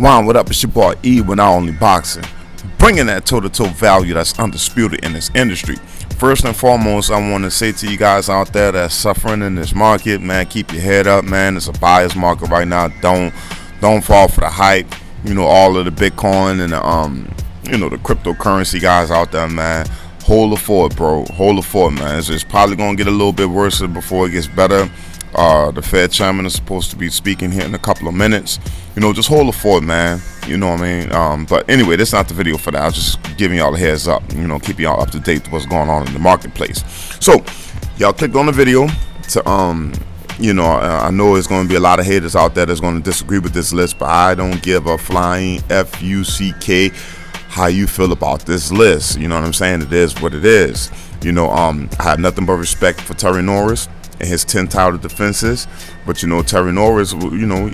Wow, what up? It's your boy E with Not Only Boxing, bringing that toe-to-toe value that's undisputed in this industry. First and foremost, I want to say to you guys out there that's suffering in this market, man, keep your head up, man. It's a buyer's market right now. Don't fall for the hype. You know, all of the Bitcoin and the the cryptocurrency guys out there, man. Hold the fort, bro. Hold the fort, man. It's probably gonna get a little bit worse before it gets better. The Fed chairman is supposed to be speaking here in a couple of minutes. You know, just hold the fort, man. You know what I mean? But anyway, this is not the video for that. I was just giving y'all a heads up. You know, keeping y'all up to date with what's going on in the marketplace. So, y'all clicked on the video to I know there's going to be a lot of haters out there that's going to disagree with this list, but I don't give a flying F-U-C-K how you feel about this list. You know what I'm saying? It is what it is. You know, I have nothing but respect for Terry Norris and his 10 title defenses, but you know, Terry Norris, you know,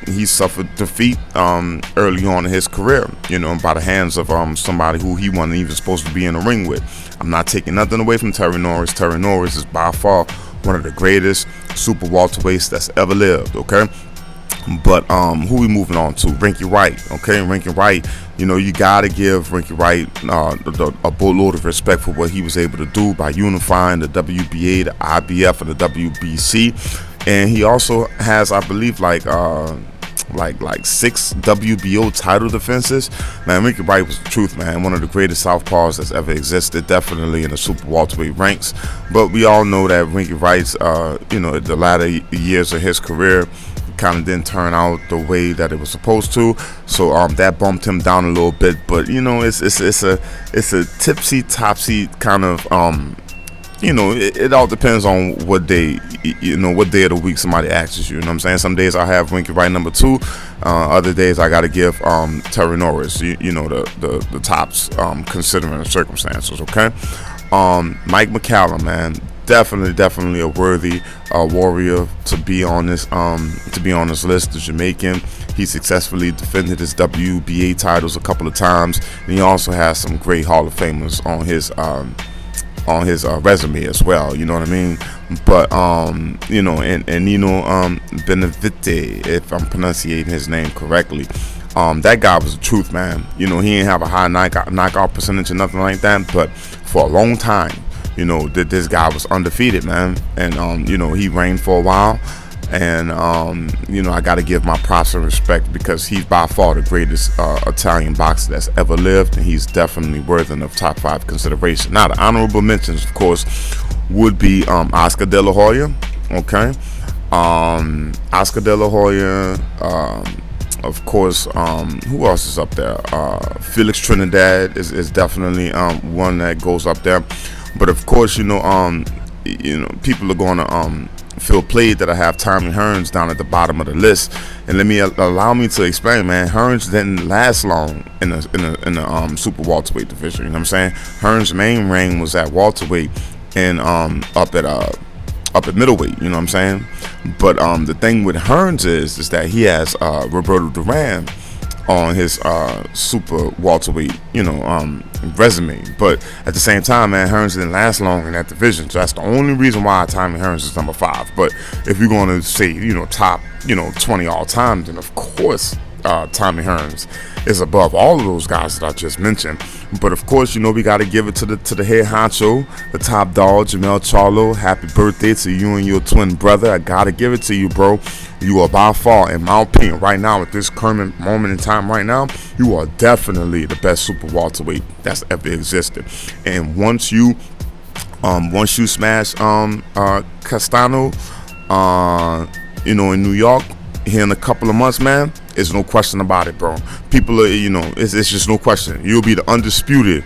he suffered defeat early on in his career, you know, by the hands of somebody who he wasn't even supposed to be in the ring with. I'm not taking nothing away from Terry Norris. Terry Norris is by far one of the greatest super welterweights that's ever lived, okay? But who we moving on to? Winky Wright, okay? Winky Wright, you know, you gotta give Winky Wright a boatload of respect for what he was able to do by unifying the WBA, the IBF, and the WBC. And he also has, I believe, like 6 WBO title defenses. Man, Winky Wright was the truth, man. One of the greatest southpaws that's ever existed, definitely in the super welterweight ranks. But we all know that Winky Wright's, the latter years of his career kind of didn't turn out the way that it was supposed to, so that bumped him down a little bit. But you know, it's a tipsy topsy kind of it all depends on what day, what day of the week somebody asks you. You know what I'm saying? Some days I have Winky Wright number 2, other days I gotta give Terry Norris the tops, considering the circumstances. Okay. Mike McCallum, man, definitely a worthy warrior to be on this list. The Jamaican, he successfully defended his WBA titles a couple of times, and he also has some great Hall of Famers on his resume as well. You know what I mean? But Benavite, if I'm pronouncing his name correctly. That guy was the truth, man. You know, he didn't have a high knockout percentage or nothing like that, but for a long time, you know, that this guy was undefeated, man. And he reigned for a while, and I got to give my props and respect, because he's by far the greatest Italian boxer that's ever lived, and he's definitely worthy of top 5 consideration. Now, the honorable mentions, of course, would be Oscar De La Hoya, okay? Oscar De La Hoya, of course, who else is up there? Felix Trinidad is definitely one that goes up there. But of course, people are going to feel played that I have Tommy Hearns down at the bottom of the list. And allow me to explain, man. Hearns didn't last long in the super welterweight division. You know what I'm saying? Hearns' main reign was at welterweight and up at middleweight. You know what I'm saying? But the thing with Hearns is that he has Roberto Duran on his super welterweight resume. But at the same time, man, Hearns didn't last long in that division, so that's the only reason why Tommy Hearns is number 5. But if you're going to say top 20 all time, then of course Tommy Hearns is above all of those guys that I just mentioned. But of course, we got to give it to the head honcho, the top dog, Jermell Charlo. Happy birthday to you and your twin brother. I got to give it to you, bro. You are by far, in my opinion, right now, at this current moment in time right now, you are definitely the best super welterweight that's ever existed. And once you smash Castano in New York here in a couple of months, man, there's no question about it, bro. People are, it's just no question. You'll be the undisputed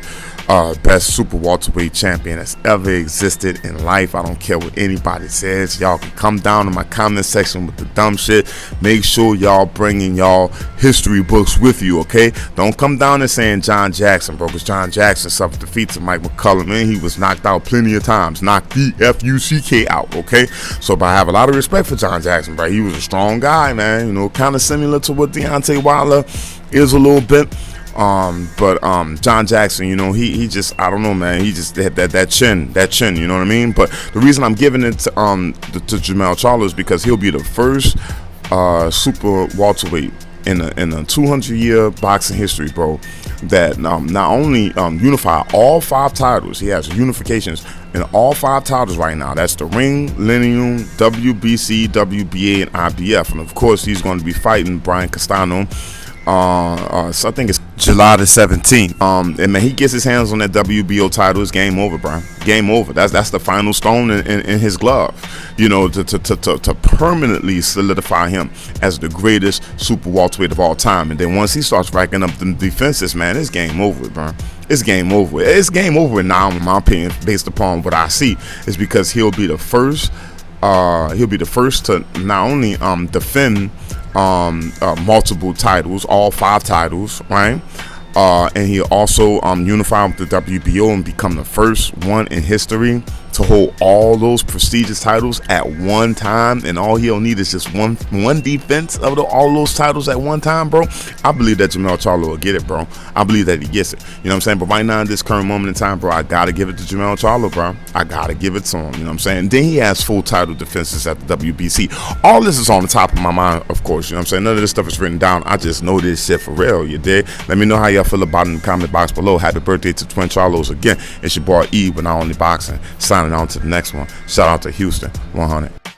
best super welterweight champion that's ever existed in life. I don't care what anybody says. Y'all can come down in my comment section with the dumb shit. Make sure y'all bringing y'all history books with you, okay? Don't come down and saying John Jackson, bro, because John Jackson suffered defeat to Mike McCallum, and he was knocked out plenty of times. Knocked the F-U-C-K out, okay? So, but I have a lot of respect for John Jackson, bro. He was a strong guy, man. Kind of similar to what Deontay Wilder is a little bit. But John Jackson, he just, I don't know, man, he just had that chin, you know what I mean? But the reason I'm giving it to Jermell Charlo is because he'll be the first super welterweight in a 200-year boxing history, bro, that not only unify all 5 titles, he has unifications in all 5 titles right now. That's the Ring, Lineum, WBC, WBA, and IBF. And of course, he's going to be fighting Brian Castano. So I think it's July the 17th. And man, he gets his hands on that WBO title, it's game over, bro. Game over. That's the final stone in his glove, you know, to permanently solidify him as the greatest super welterweight of all time. And then once he starts racking up the defenses, man, it's game over, bro. It's game over. It's game over now, in my opinion, based upon what I see. Is because he'll be the first. He'll be the first to not only defend multiple titles, all 5 titles, right? And he'll also unify with the WBO and become the first one in history to hold all those prestigious titles at one time. And all he'll need is just one defense of all those titles at one time, bro. I believe that Jermell Charlo will get it, bro. I believe that he gets it. You know what I'm saying? But right now, in this current moment in time, bro, I gotta give it to Jermell Charlo, bro. I gotta give it to him. You know what I'm saying? Then he has full title defenses at the WBC. All this is on the top of my mind, of course. You know what I'm saying? None of this stuff is written down. I just know this shit for real. You dig? Let me know how y'all feel about it in the comment box below. Happy birthday to Twin Charlos again. It's your boy E, but not only boxing. Signing on to the next one. Shout out to Houston 100.